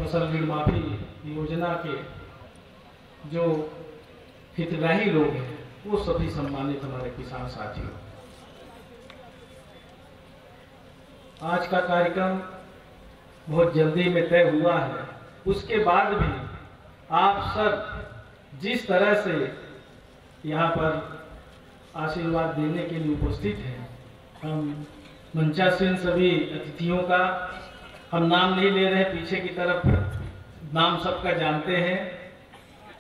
फसल ऋण माफी योजना के जो हितग्राही लोग हैं वो सभी सम्मानित हमारे किसान साथियों, आज का कार्यक्रम बहुत जल्दी में तय हुआ है। उसके बाद भी आप सब जिस तरह से यहाँ पर आशीर्वाद देने के लिए उपस्थित हैं, हम मंचासीन सभी अतिथियों का हम नाम नहीं ले रहे, पीछे की तरफ नाम सबका जानते हैं,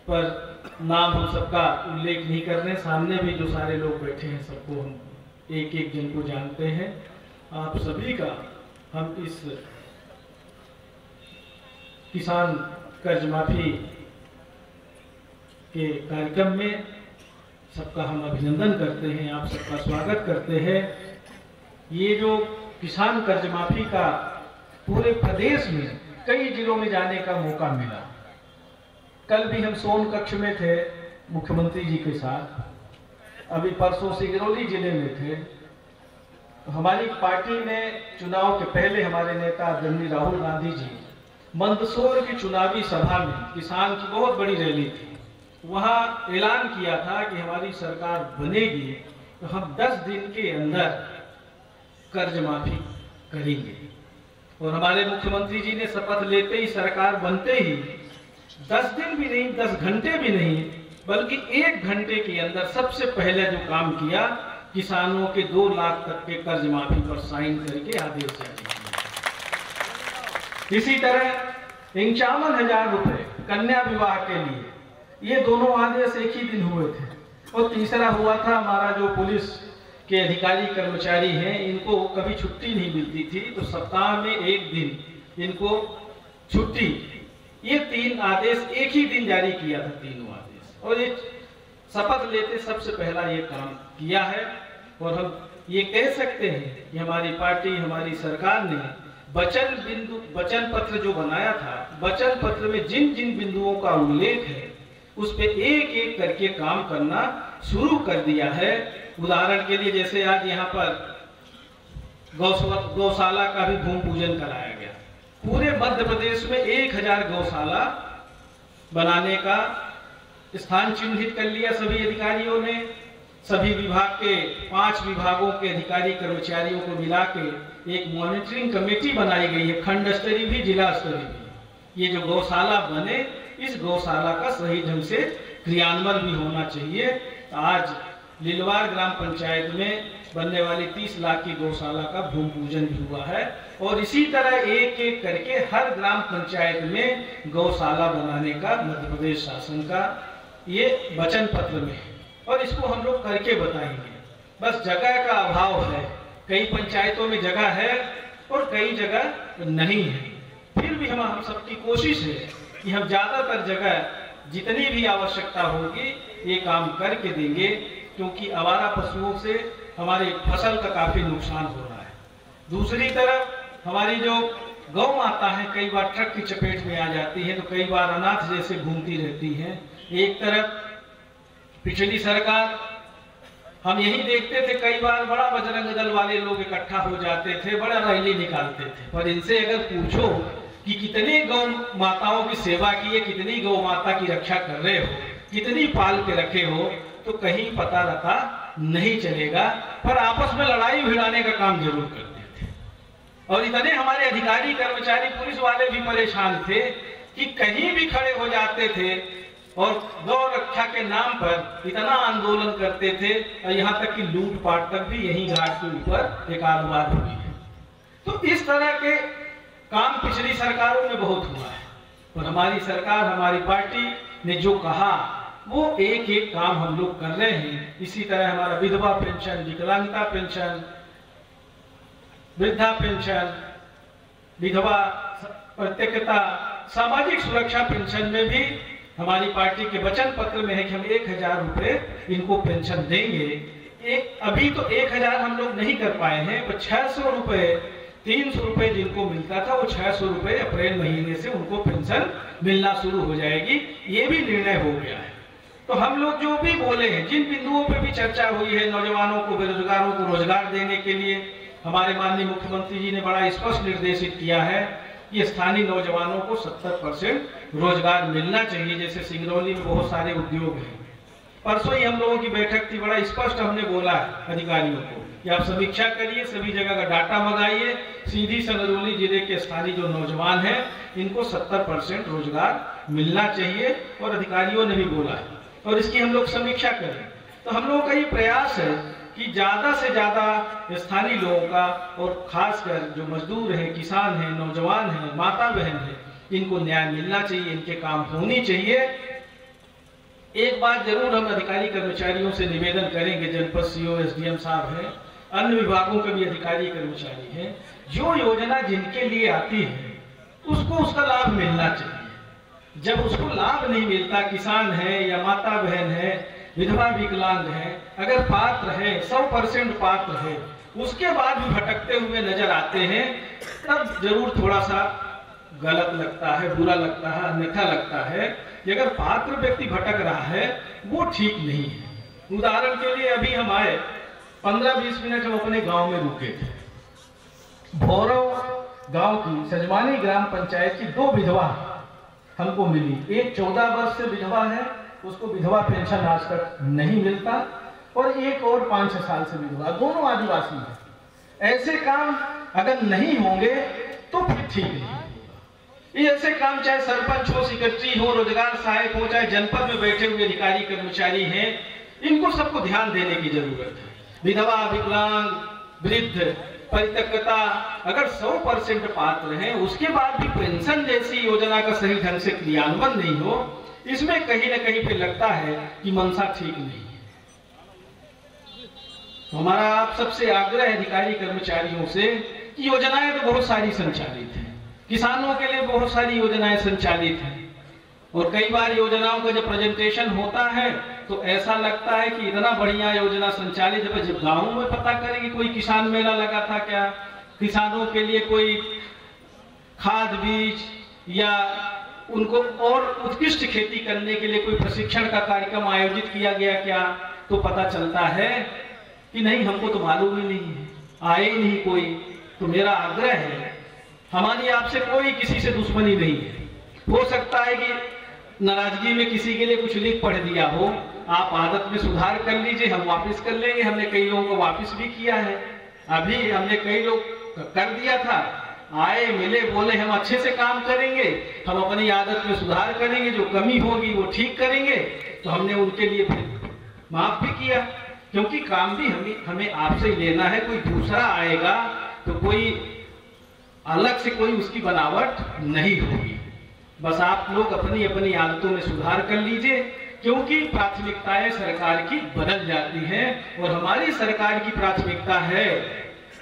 पर नाम हम सबका उल्लेख नहीं कर रहे। सामने भी जो सारे लोग बैठे हैं सबको हम एक एक जन को जानते हैं। आप सभी का हम इस किसान कर्ज माफी के कार्यक्रम में सबका हम अभिनंदन करते हैं, आप सबका स्वागत करते हैं। ये जो किसान कर्ज माफी का पूरे प्रदेश में कई जिलों में जाने का मौका मिला। कल भी हम सोन कक्ष में थे मुख्यमंत्री जी के साथ, अभी परसों सिगरौली जिले में थे। तो हमारी पार्टी ने चुनाव के पहले हमारे नेता आदरणीय राहुल गांधी जी मंदसौर की चुनावी सभा में किसान की बहुत बड़ी रैली थी, वहां ऐलान किया था कि हमारी सरकार बनेगी तो हम 10 दिन के अंदर कर्ज माफी करेंगे। और हमारे मुख्यमंत्री जी ने शपथ लेते ही, सरकार बनते ही 10 दिन भी नहीं, 10 घंटे भी नहीं, बल्कि 1 घंटे के अंदर सबसे पहले जो काम किया, किसानों के 2 लाख तक के कर्ज माफी पर साइन करके आदेश जारी किया। इसी तरह 51,000 रुपए कन्या विवाह के लिए, ये दोनों आदेश एक ही दिन हुए थे। और तीसरा हुआ था हमारा जो पुलिस के अधिकारी कर्मचारी हैं, इनको कभी छुट्टी नहीं मिलती थी, तो सप्ताह में 1 दिन इनको छुट्टी। ये 3 आदेश एक ही दिन जारी किया था, तीनों आदेश। और ये शपथ लेते सबसे पहला ये काम किया है। और हम ये कह सकते हैं कि हमारी पार्टी, हमारी सरकार ने वचन पत्र जो बनाया था, वचन पत्र में जिन जिन बिंदुओं का उल्लेख है उस पे एक एक करके काम करना शुरू कर दिया है। उदाहरण के लिए जैसे आज यहाँ पर गौशाला का भी भूमि पूजन कराया गया। पूरे मध्य प्रदेश में 1000 गौशाला बनाने का स्थान चिन्हित कर लिया सभी अधिकारियों ने। सभी विभाग के 5 विभागों के अधिकारी कर्मचारियों को मिला के एक मॉनिटरिंग कमेटी बनाई गई है, खंड स्तरीय भी, जिला स्तरीय भी। ये जो गौशाला बने, इस गौशाला का सही ढंग से क्रियान्वयन भी होना चाहिए। आज लिलवार ग्राम पंचायत में बनने वाली 30 लाख की गौशाला का भूमि पूजन भी हुआ है। और इसी तरह एक एक करके हर ग्राम पंचायत में गौशाला बनाने का मध्य प्रदेश शासन का ये वचन पत्र में है, और इसको हम लोग करके बताएंगे। बस जगह का अभाव है, कई पंचायतों में जगह है और कई जगह नहीं है। फिर भी हम सबकी कोशिश है कि हम ज्यादातर जगह जितनी भी आवश्यकता होगी ये काम करके देंगे, क्योंकि आवारा पशुओं से हमारी फसल का काफी नुकसान हो रहा है। दूसरी तरफ हमारी जो गौ माता है कई बार ट्रक की चपेट में आ जाती है, तो कई बार अनाथ जैसे घूमती रहती है। एक तरफ पिछली सरकार हम यही देखते थे, कई बार बड़ा बजरंग दल वाले लोग इकट्ठा हो जाते थे, बड़ा रैली निकालते थे, पर इनसे अगर पूछो कि कितनी गौ माताओं की सेवा की है, कितनी गौ माता की रक्षा कर रहे हो, कितनी पाल के रखे हो, तो कहीं पता रहता नहीं चलेगा। पर आपस में लड़ाई भिड़ाने का काम जरूर करते थे। और इतने हमारे अधिकारी कर्मचारी पुलिस वाले भी परेशान थे कि कहीं भी खड़े हो जाते थे और गौ रक्षा के नाम पर इतना आंदोलन करते थे, और यहाँ तक कि लूटपाट तक भी यही घाट के ऊपर एक आध बार हुई है। तो इस तरह के काम पिछली सरकारों में बहुत हुआ है, और हमारी सरकार, हमारी पार्टी ने जो कहा वो एक एक काम हम लोग कर रहे हैं। इसी तरह हमारा विधवा पेंशन, विकलांगता पेंशन, वृद्धा पेंशन, विधवा प्रत्येकता, सामाजिक सुरक्षा पेंशन में भी हमारी पार्टी के वचन पत्र में है कि हम 1000 रुपए इनको पेंशन देंगे। अभी तो 1000 हम लोग नहीं कर पाए हैं, पर 600 रुपए, 300 रुपए जिनको मिलता था वो 600 रुपए अप्रैल महीने से उनको पेंशन मिलना शुरू हो जाएगी। ये भी निर्णय हो गया है। तो हम लोग जो भी बोले हैं, जिन बिंदुओं पे भी चर्चा हुई है, नौजवानों को, बेरोजगारों को रोजगार देने के लिए हमारे माननीय मुख्यमंत्री जी ने बड़ा स्पष्ट निर्देशित किया है कि स्थानीय नौजवानों को 70% रोजगार मिलना चाहिए। जैसे सिंगरौली में बहुत सारे उद्योग हैं। परसों ही हम लोगों की बैठक थी, बड़ा स्पष्ट हमने बोला है अधिकारियों को कि आप समीक्षा करिए, सभी जगह का डाटा मंगाइए, सीधी सिंगरौली जिले के स्थानीय जो नौजवान हैं इनको 70% रोजगार मिलना चाहिए, और अधिकारियों ने भी बोला है, और इसकी हम लोग समीक्षा करें। तो हम लोगों का ये प्रयास है कि ज्यादा से ज्यादा स्थानीय लोगों का, और खासकर जो मजदूर हैं, किसान हैं, नौजवान हैं, माता बहन हैं, इनको न्याय मिलना चाहिए, इनके काम होनी चाहिए। एक बात जरूर हम अधिकारी कर्मचारियों से निवेदन करेंगे, जनपद सीओ, एसडीएम साहब हैं, अन्य विभागों के भी अधिकारी कर्मचारी हैं, जो योजना जिनके लिए आती है उसको उसका लाभ मिलना चाहिए। जब उसको लाभ नहीं मिलता, किसान है या माता बहन है, विधवा विकलांग है, अगर पात्र है, 100% पात्र है, उसके बाद भी भटकते हुए नजर आते हैं, तब जरूर थोड़ा सा गलत लगता है, बुरा लगता है, अन्यथा लगता है कि अगर पात्र व्यक्ति भटक रहा है वो ठीक नहीं है। उदाहरण के लिए अभी हम आए, 15-20 मिनट हम अपने गांव में रुके थे। भौरव गांव की सजमानी ग्राम पंचायत की 2 विधवा हमको मिली। एक 14 वर्ष से विधवा है, उसको विधवा पेंशन आज तक नहीं मिलता, और एक और 5-6 साल से विधवा, दोनों आदिवासी हैं। ऐसे काम अगर नहीं होंगे तो फिर ठीक नहीं होगा। ये ऐसे काम चाहे सरपंच हो, सेक्रेटरी हो, रोजगार सहायक हो, चाहे जनपद में बैठे हुए अधिकारी कर्मचारी हैं, इनको सबको ध्यान देने की जरूरत है। विधवा, विकलांग, वृद्ध, परित्यक्ता अगर 100% पात्र हैं, उसके बाद भी पेंशन जैसी योजना का सही ढंग से क्रियान्वयन नहीं हो, इसमें कहीं ना कहीं पे लगता है कि मंशा ठीक नहीं है। तो हमारा आप सबसे आग्रह है अधिकारी कर्मचारियों से कि योजनाएं तो बहुत सारी संचालित हैं, किसानों के लिए बहुत सारी योजनाएं संचालित हैं, और कई बार योजनाओं का जब प्रेजेंटेशन होता है तो ऐसा लगता है कि इतना बढ़िया योजना संचालित है। जब गाँव में पता करें कि कोई किसान मेला लगा था क्या, किसानों के लिए कोई खाद बीज या उनको और उत्कृष्ट खेती करने के लिए कोई प्रशिक्षण का कार्यक्रम आयोजित किया गया क्या, तो पता चलता है कि नहीं, हमको तो मालूम ही नहीं है, आए ही नहीं कोई। तो मेरा आग्रह है, हमारी आपसे कोई किसी से दुश्मनी नहीं है। हो सकता है कि नाराजगी में किसी के लिए कुछ लिख पढ़ दिया हो, आप आदत में सुधार कर लीजिए, हम वापस कर लेंगे। हमने कई लोगों को वापस भी किया है, अभी हमने कई लोग कर दिया था, आए मिले बोले हम अच्छे से काम करेंगे, हम अपनी आदत में सुधार करेंगे, जो कमी होगी वो ठीक करेंगे, तो हमने उनके लिए फिर माफ भी किया, क्योंकि काम भी हमें आपसे ही लेना है। कोई दूसरा आएगा तो कोई अलग से कोई उसकी बनावट नहीं होगी। बस आप लोग अपनी अपनी आदतों में सुधार कर लीजिए, क्योंकि प्राथमिकताएं सरकार की बदल जाती हैं, और हमारी सरकार की प्राथमिकता है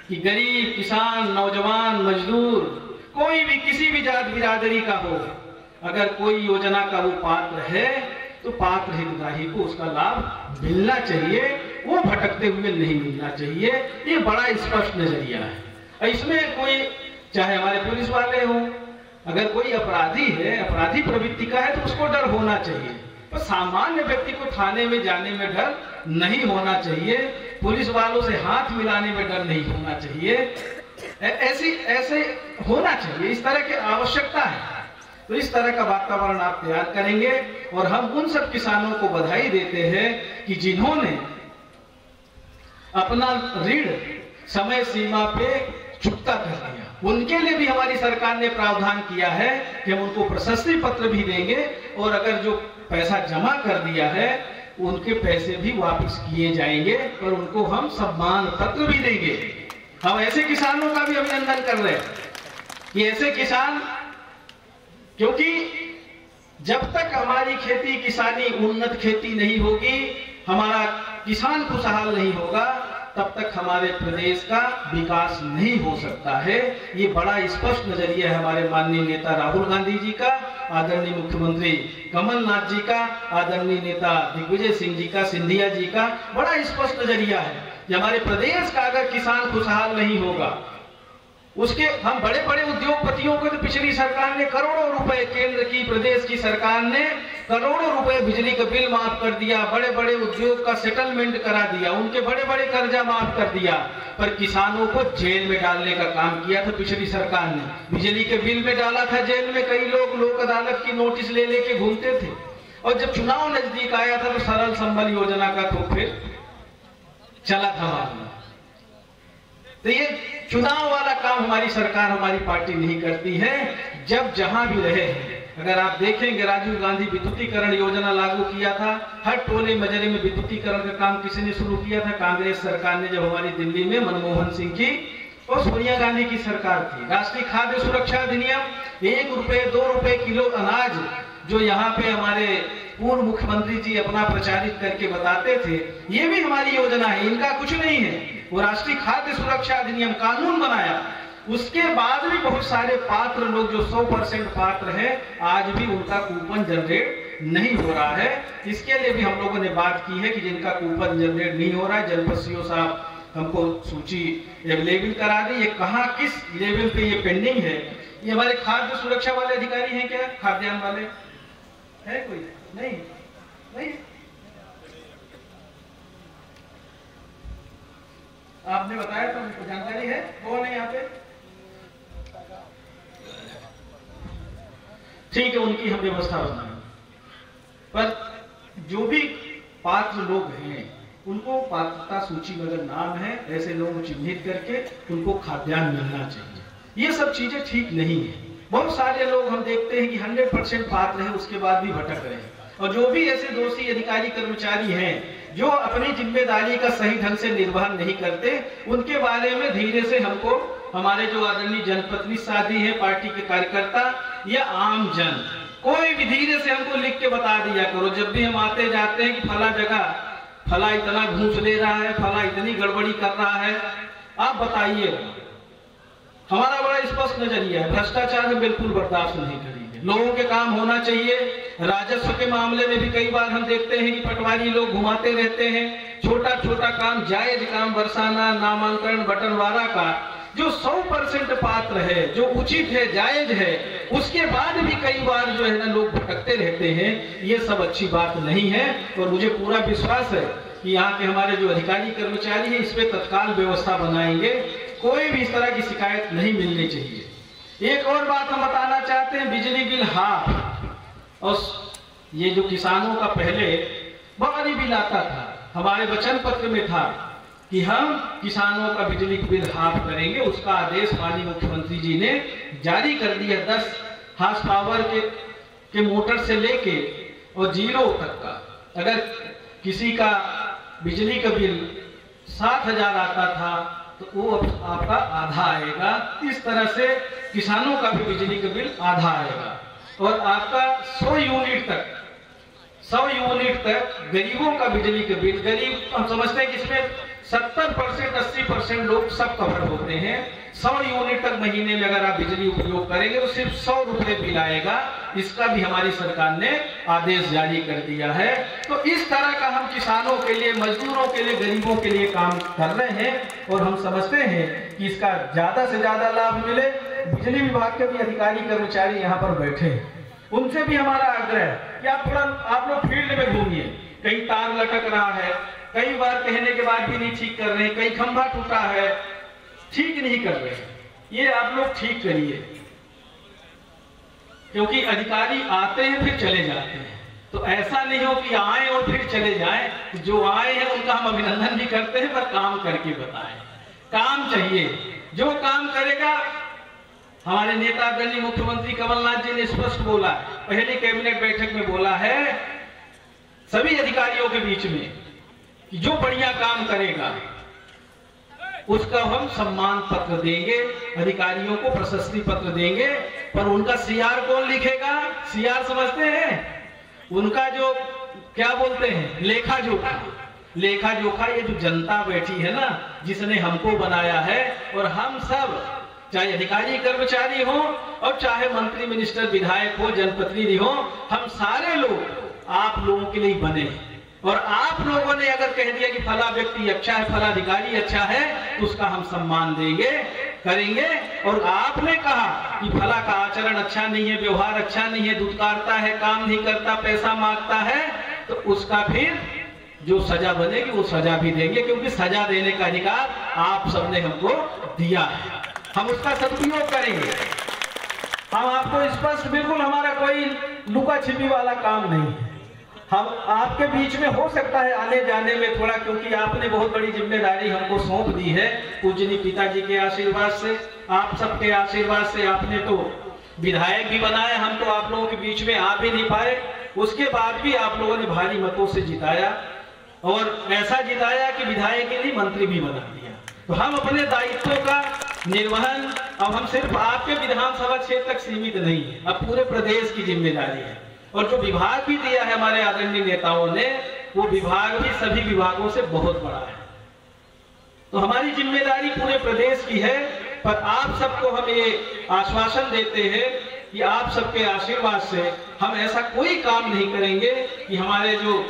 कि गरीब, किसान, नौजवान, मजदूर, कोई भी किसी भी जात बिरादरी का हो, अगर कोई योजना का वो पात्र है तो पात्र हितग्राही को उसका लाभ मिलना चाहिए, वो भटकते हुए नहीं मिलना चाहिए। ये बड़ा स्पष्ट नजरिया है। इसमें कोई, चाहे हमारे पुलिस वाले हों, अगर कोई अपराधी है, अपराधी प्रवृत्ति का है, तो उसको डर होना चाहिए, पर सामान्य व्यक्ति को थाने में जाने में डर नहीं होना चाहिए, पुलिस वालों से हाथ मिलाने में डर नहीं होना चाहिए। ऐसे होना चाहिए, इस तरह की आवश्यकता है। तो इस तरह का वातावरण आप तैयार करेंगे, और हम उन सब किसानों को बधाई देते हैं कि जिन्होंने अपना ऋण समय सीमा पे चुकता कर दिया, उनके लिए भी हमारी सरकार ने प्रावधान किया है कि हम उनको प्रशस्ति पत्र भी देंगे, और अगर जो पैसा जमा कर दिया है उनके पैसे भी वापस किए जाएंगे, और उनको हम सम्मान पत्र भी देंगे। हम ऐसे किसानों का भी अभिनंदन कर रहे हैं कि ऐसे किसान, क्योंकि जब तक हमारी खेती किसानी उन्नत खेती नहीं होगी, हमारा किसान खुशहाल नहीं होगा, तब तक हमारे प्रदेश का विकास नहीं हो सकता है। ये बड़ा स्पष्ट नजरिया है हमारे माननीय नेता राहुल गांधी जी का, आदरणीय मुख्यमंत्री कमलनाथ जी का, आदरणीय नेता दिग्विजय सिंह जी का, सिंधिया जी का बड़ा स्पष्ट नजरिया है कि हमारे प्रदेश का अगर किसान खुशहाल नहीं होगा, उसके हम बड़े बड़े उद्योगपतियों को तो पिछली सरकार ने करोड़ों रुपए, केंद्र की प्रदेश की सरकार ने करोड़ों रुपए बिजली का बिल माफ कर दिया, बड़े बड़े उद्योग का सेटलमेंट करा दिया, उनके बड़े बड़े कर्जा माफ कर दिया, पर किसानों को जेल में डालने का काम किया था पिछली सरकार ने। बिजली के बिल में डाला था जेल में, कई लोग लोक अदालत की नोटिस ले लेके घूमते थे। और जब चुनाव नजदीक आया था तो सरल संबल योजना का तो फिर चला था मामला। तो ये चुनाव वाला काम हमारी सरकार, हमारी पार्टी नहीं करती है। जब जहां भी रहे, अगर आप देखेंगे राजीव गांधी विद्युतीकरण योजना लागू किया था, हर टोले मजरे में विद्युतीकरण का काम किसी ने शुरू किया था? कांग्रेस सरकार ने। जब हमारी दिल्ली में मनमोहन सिंह की और सोनिया गांधी की सरकार थी, राष्ट्रीय खाद्य सुरक्षा अधिनियम, 1 रुपए 2 रुपए किलो अनाज जो यहाँ पे हमारे पूर्व मुख्यमंत्री जी अपना प्रचारित करके बताते थे, ये भी हमारी योजना है, इनका कुछ नहीं है। वो राष्ट्रीय खाद्य सुरक्षा अधिनियम कानून बनाया, उसके बाद भी बहुत सारे पात्र लोग जो 100% पात्र हैं, आज भी उनका कूपन जनरेट नहीं हो रहा है। इसके लिए भी हम लोगों ने बात की है कि जिनका कूपन जनरेट नहीं हो रहा है, जनपद सीओ साहब हमको सूची अवेलेबल करा दी, ये कहाँ किस लेवल पे ये पेंडिंग है। ये हमारे खाद्य सुरक्षा वाले अधिकारी हैं क्या? खाद्यान्न वाले है कोई? नहीं, नहीं। आपने बताया तो मुझको जानकारी है, कौन है यहाँ पे? ठीक है, उनकी हम व्यवस्था बनाएंगे। पर जो भी पात्र लोग हैं, उनको पात्रता सूची में अगर नाम है, ऐसे लोगों को चिन्हित करके उनको खाद्यान्न मिलना चाहिए। ये सब चीजें ठीक नहीं है। बहुत सारे लोग हम देखते हैं कि 100% पात्र है, उसके बाद भी भटक रहे हैं। और जो भी ऐसे दोषी अधिकारी कर्मचारी हैं जो अपनी जिम्मेदारी का सही ढंग से निर्वहन नहीं करते, उनके बारे में धीरे से हमको हमारे जो आदरणीय जनप्रतिनिधि साथी है, पार्टी के कार्यकर्ता या आम जन, कोई भी धीरे से हमको लिख के बता दिया करो। जब भी हम आते जाते हैं कि फला जगह फला इतना घूस ले रहा है, फला इतनी गड़बड़ी कर रहा है, आप बताइए। हमारा बड़ा स्पष्ट नजरिया है, भ्रष्टाचार में बिल्कुल बर्दाश्त नहीं करेंगे। लोगों के काम होना चाहिए। राजस्व के मामले में भी कई बार हम देखते हैं कि पटवारी लोग घुमाते रहते हैं, छोटा छोटा काम, जायज काम, बरसाना, नामांकन, बंटवारा का, जो 100% पात्र है, जो उचित है, जायज है, उसके बाद भी कई बार जो है ना लोग भटकते रहते हैं। ये सब अच्छी बात नहीं है। और मुझे पूरा विश्वास है कि यहाँ के हमारे जो अधिकारी कर्मचारी हैं, इस पे तत्काल व्यवस्था बनाएंगे। कोई भी इस तरह की शिकायत नहीं मिलनी चाहिए। एक और बात हम बताना चाहते हैं, बिजली बिल हाफ। और ये जो किसानों का पहले भारी बिल आता था, हमारे वचन पत्र में था कि हम किसानों का बिजली बिल हाफ करेंगे। उसका आदेश माननीय मुख्यमंत्री जी ने जारी कर दिया। 10 हार्स पावर के मोटर से लेके और 0 तक का, अगर किसी का बिजली का बिल 7,000 आता था तो वो आपका आधा आएगा। इस तरह से किसानों का भी बिजली का बिल आधा आएगा। और आपका 100 यूनिट तक गरीबों का बिजली का बिल, गरीब हम समझते हैं कि इसमें 70% 80% लोग सब कवर होते हैं। 100 यूनिट तक महीने में अगर आप बिजली उपयोग करेंगे तो सिर्फ 100 रुपए बिल आएगा। इसका भी हमारी सरकार ने आदेश जारी कर दिया है। तो इस तरह का हम किसानों के लिए, मजदूरों के लिए, गरीबों के लिए काम कर रहे हैं और हम समझते हैं कि इसका ज्यादा से ज्यादा लाभ मिले। बिजली विभाग के भी अधिकारी कर्मचारी यहाँ पर बैठे हैं, उनसे भी हमारा आग्रह है कि आप लोग फील्ड में घूमिए। कहीं तार लटक रहा है, कई बार कहने के बाद भी नहीं ठीक कर रहे हैं, कहीं खंभा टूटा है, ठीक नहीं कर रहे हैं, ये आप लोग ठीक करिए। क्योंकि अधिकारी आते हैं फिर चले जाते हैं, तो ऐसा नहीं हो कि आए और फिर चले जाएं। जो आए हैं उनका हम अभिनंदन भी करते हैं, पर काम करके बताएं। काम चाहिए, जो काम करेगा। हमारे नेता आदरणीय मुख्यमंत्री कमलनाथ जी ने स्पष्ट बोला, पहली कैबिनेट बैठक में बोला है सभी अधिकारियों के बीच में कि जो बढ़िया काम करेगा उसका हम सम्मान पत्र देंगे, अधिकारियों को प्रशस्ति पत्र देंगे। पर उनका सीआर कौन लिखेगा? सीआर समझते हैं? उनका जो क्या बोलते हैं, लेखा जोखा। लेखा जोखा ये जो जनता बैठी है ना, जिसने हमको बनाया है, और हम सब चाहे अधिकारी कर्मचारी हो और चाहे मंत्री मिनिस्टर विधायक हो जनप्रतिनिधि हो, हम सारे लोग आप लोगों के लिए बने। और आप लोगों ने अगर कह दिया कि फला व्यक्ति अच्छा है, फला अधिकारी अच्छा है, तो उसका हम सम्मान देंगे। करेंगे। और आपने कहा कि फला का आचरण अच्छा नहीं है, व्यवहार अच्छा नहीं है, दुत्कारता है, काम नहीं करता, पैसा मांगता है, तो उसका फिर जो सजा बनेगी वो सजा भी देंगे, क्योंकि सजा देने का अधिकार आप सबने हमको दिया है, हम उसका सदुपयोग करेंगे। हम आपको स्पष्ट, बिल्कुल हमारा कोई लुका छिपी वाला काम नहीं है। हम आपके बीच में हो सकता है आने जाने में थोड़ा, क्योंकि आपने बहुत बड़ी जिम्मेदारी हमको सौंप दी है, पूजनीय पिताजी के आशीर्वाद से, आप सबके आशीर्वाद से। आपने तो विधायक भी बनाया, हम तो आप लोगों के बीच में आ भी नहीं पाए, उसके बाद भी आप लोगों ने भारी मतों से जिताया, और ऐसा जिताया कि विधायक के लिए मंत्री भी बना दिया। तो हम अपने दायित्वों का निर्वहन, अब हम सिर्फ आपके विधानसभा क्षेत्र तक सीमित नहीं है, अब पूरे प्रदेश की जिम्मेदारी है। और जो विभाग भी दिया है हमारे आदरणीय नेताओं ने, वो विभाग भी सभी विभागों से बहुत बड़ा है। तो हमारी जिम्मेदारी पूरे प्रदेश की है, पर आप सबको हम ये आश्वासन देते हैं कि आप सबके आशीर्वाद से हम ऐसा कोई काम नहीं करेंगे कि हमारे जो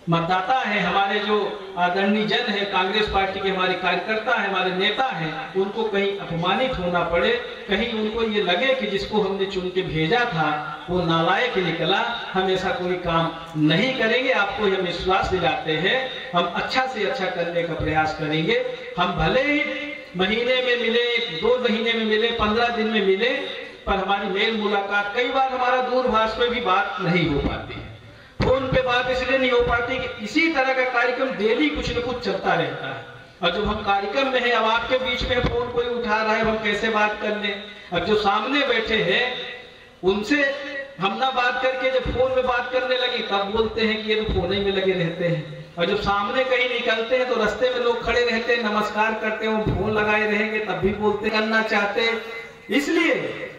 मतदाता है, हमारे जो आदरणीय जन है, कांग्रेस पार्टी के हमारे कार्यकर्ता है, हमारे नेता हैं, उनको कहीं अपमानित होना पड़े, कहीं उनको ये लगे कि जिसको हमने चुन के भेजा था वो नालायक निकला। हम ऐसा कोई काम नहीं करेंगे, आपको हम विश्वास दिलाते हैं। हम अच्छा से अच्छा करने का प्रयास करेंगे। हम भले ही महीने में मिले, 2 महीने में मिले, 15 दिन में मिले, पर हमारी मेल मुलाकात, कई बार हमारा दूरभाष पे भी बात नहीं हो पाती है, फोन पे बात इसलिए नहीं हो पाती कि इसी तरह का कार्यक्रम डेली कुछ न कुछ चलता रहता है। और जब हम कार्यक्रम में हैं, अब आपके बीच में फोन कोई उठा रहा है, हम कैसे बात कर लें। अब जो सामने बैठे हैं उनसे हम ना बात करके जब फोन में बात करने लगे, तब बोलते हैं कि ये तो फोन ही में लगे रहते हैं। और जब सामने कहीं निकलते हैं तो रास्ते में लोग खड़े रहते हैं, नमस्कार करते हैं, वो फोन लगाए रहेंगे तब भी बोलते करना चाहते। इसलिए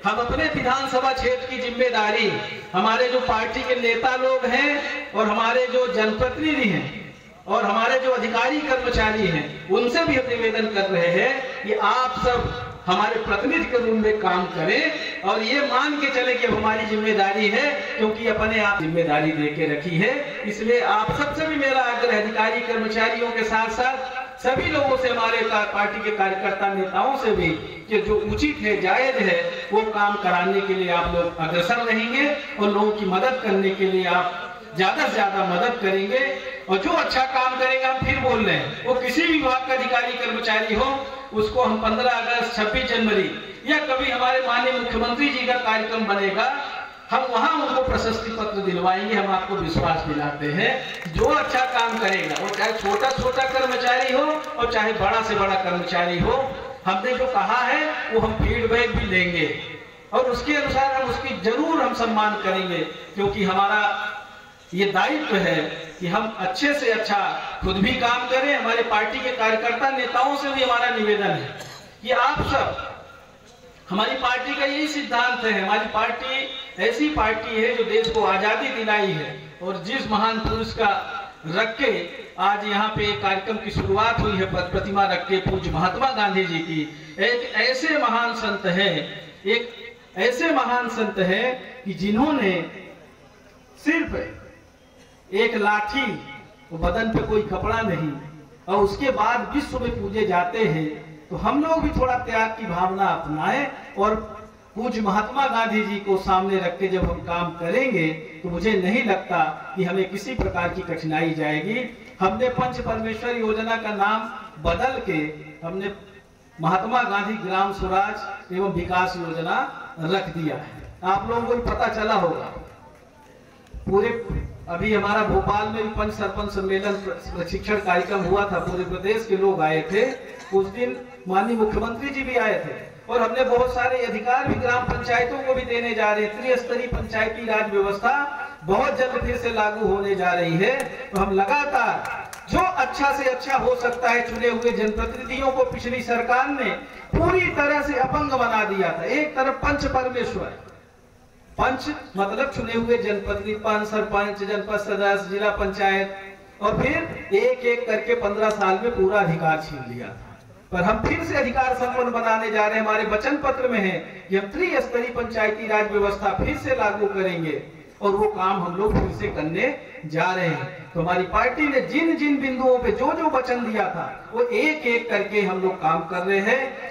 हम अपने विधानसभा क्षेत्र की जिम्मेदारी, हमारे जो पार्टी के नेता लोग हैं और हमारे जो जनप्रतिनिधि हैं और हमारे जो अधिकारी कर्मचारी हैं, उनसे भी हम निवेदन कर रहे हैं कि आप सब हमारे प्रतिनिधि के रूप में काम करें और ये मान के चले कि हमारी जिम्मेदारी है, क्योंकि अपने आप जिम्मेदारी दे के रखी है। इसलिए आप सबसे भी मेरा आग्रह, अधिकारी कर्मचारियों के साथ साथ सभी लोगों से, हमारे पार्टी के कार्यकर्ता नेताओं से भी, कि जो उचित है, जायज है, वो काम कराने के लिए आप लोग अग्रसर रहेंगे और लोगों की मदद करने के लिए आप ज्यादा से ज्यादा मदद करेंगे। और जो अच्छा काम करेगा, हम फिर बोल रहे हैं, वो किसी भी विभाग का अधिकारी कर्मचारी हो, उसको हम 15 अगस्त, 26 जनवरी या कभी हमारे माननीय मुख्यमंत्री जी का कार्यक्रम बनेगा, हम वहां उनको प्रशस्ति पत्र दिलवाएंगे। हम आपको विश्वास दिलाते हैं, जो अच्छा काम करेगा, वो चाहे छोटा छोटा कर्मचारी हो और चाहे बड़ा से बड़ा कर्मचारी हो, हमने जो कहा है वो हम फीडबैक भी लेंगे और उसके अनुसार हम उसकी जरूर हम सम्मान करेंगे, क्योंकि हमारा ये दायित्व है कि हम अच्छे से अच्छा खुद भी काम करें। हमारे पार्टी के कार्यकर्ता नेताओं से भी हमारा निवेदन है कि आप सब, हमारी पार्टी का यही सिद्धांत है, हमारी पार्टी ऐसी पार्टी है जो देश को आजादी दिलाई है, और जिस महान पुरुष का रख के आज यहाँ पे एक कार्यक्रम की शुरुआत हुई है, प्रतिमा रख के पूज्य महात्मा गांधी जी की। एक ऐसे महान संत है, एक ऐसे महान संत है कि जिन्होंने सिर्फ एक लाठी, बदन पे कोई कपड़ा नहीं, और उसके बाद विश्व में पूजे जाते हैं। तो हम लोग भी थोड़ा त्याग की भावना अपनाएं और पूज्य महात्मा गांधी जी को सामने रख के जब हम काम करेंगे, तो मुझे नहीं लगता कि हमें किसी प्रकार की कठिनाई जाएगी। हमने पंच परमेश्वर योजना का नाम बदल के हमने महात्मा गांधी ग्राम स्वराज एवं विकास योजना रख दिया है। आप लोगों को भी पता चला होगा, पूरे अभी हमारा भोपाल में भी पंच सरपंच सम्मेलन प्रशिक्षण कार्यक्रम हुआ था, पूरे प्रदेश के लोग आए थे। उस दिन माननीय मुख्यमंत्री जी भी आए थे, और हमने बहुत सारे अधिकार भी ग्राम पंचायतों को भी देने जा रहे हैं। त्रिस्तरीय पंचायती राज व्यवस्था बहुत जल्द फिर से लागू होने जा रही है। तो हम लगातार जो अच्छा से अच्छा हो सकता है, चुने हुए जनप्रतिनिधियों को पिछली सरकार ने पूरी तरह से अपंग बना दिया था। एक तरफ पंच परमेश्वर, पंच मतलब चुने हुए जनप्रतिनिधि, पंच, सरपंच, जनपद सदस्य, जिला पंचायत, और फिर एक एक करके 15 साल में पूरा अधिकार छीन लिया था। पर हम फिर से अधिकार संपन्न बनाने जा रहे हैं। हमारे वचन पत्र में है कि हम त्रिस्तरीय पंचायती राज व्यवस्था फिर से लागू करेंगे, और वो काम हम लोग फिर से करने जा रहे हैं। तो हमारी पार्टी ने जिन जिन बिंदुओं पे जो जो वचन दिया था, वो एक एक करके हम लोग काम कर रहे हैं।